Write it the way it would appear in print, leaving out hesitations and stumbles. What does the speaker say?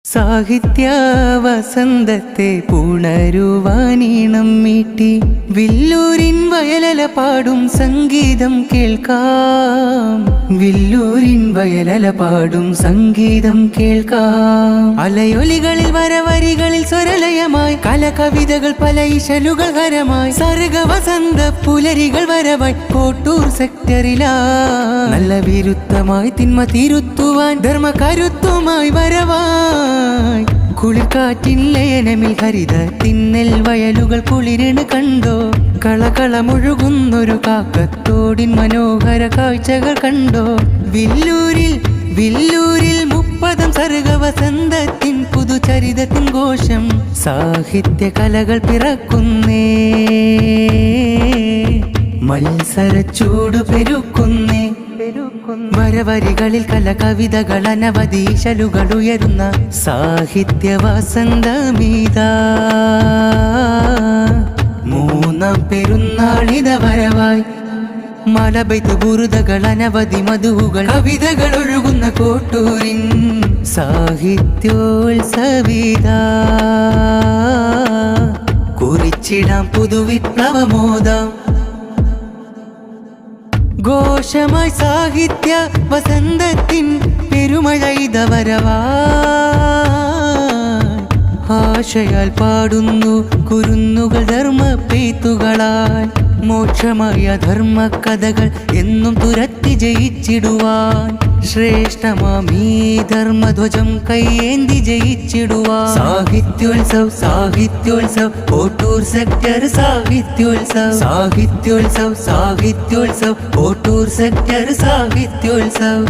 സാഹിത്യ വസന്തത്തെ പുണരുവാനീണം മീട്ടി വില്ലൂരിൻ വയലല പാടും സംഗീതം കേൾക്കാം. വില്ലൂരിൻ വയലല പാടും സംഗീതം കേൾക്കാം. അലയൊലികളിൽ വരവരികളിൽ സ്വരലയമായി കലകവിതകൾ പല ഇശലുകൾ ഹരമായി സർഗ വസന്ത പുലരികൾ വരവായി കോട്ടൂർ സെക്ടറിലാ നല്ല വിരുദ്ധമായി തിന്മ തിരുത്തുവാൻ ധർമ്മ കരുത്തുമായി വരവായി കുളിർക്കാറ്റിൻ ലയനമിൽ ഹരിത തിന്നൽ വയലുകൾ കുളിരിണ് കണ്ടോ കളകളമൊഴുകുന്നൊരു കാക്കത്തോടിൻ മനോഹര കാഴ്ചകൾ കണ്ടോ വില്ലൂരിൽ വില്ലൂരിൽ മുപ്പതം സർഗ വസന്തത്തിൻ പുതുചരിതത്തിൻ ഘോഷം സാഹിത്യ കലകൾ പിറക്കുന്നേ മത്സര ചൂടു പെരുക്കുന്നേ വരവരികളിൽ കല കവിതകൾ അനവധി ശലുകൾ ഉയരുന്ന സാഹിത്യ വസന്തമീതാ മൂന്നാം പെരുന്നാളിത വരവായി മലബൈത്ത് ബുറുദകൾ അനവധി മധുകൾ കവിതകൾ ഒഴുകുന്ന കോട്ടൂരിൻ സാഹിത്യോത്സവിതാ കുറിച്ചിടാം പുതുവിപ്ലവമോദം ഘോഷമായി സാഹിത്യ വസന്തത്തിൻ പെരുമഴ ഇത വരവായി ആശയാൽ പാടുന്നു കുരുന്നുകൾ ധർമ്മ പെയ്ത്തുകളാൽ മോക്ഷമായ ധർമ്മ കഥകൾ എന്നും തുരത്തി ജയിച്ചിടുവാൻ ശ്രേഷ്ഠമാമീ ധർമ്മധ്വജം കൈയേന്തി ജയിച്ചിടുവാൻ സാഹിത്യോത്സവ് സാഹിത്യോത്സവ് കോട്ടൂർ സെക്ടർ സാഹിത്യോത്സവ് സാഹിത്യോത്സവ് സാഹിത്യോത്സവ് കോട്ടൂർ സെക്ടർ സാഹിത്യോത്സവ്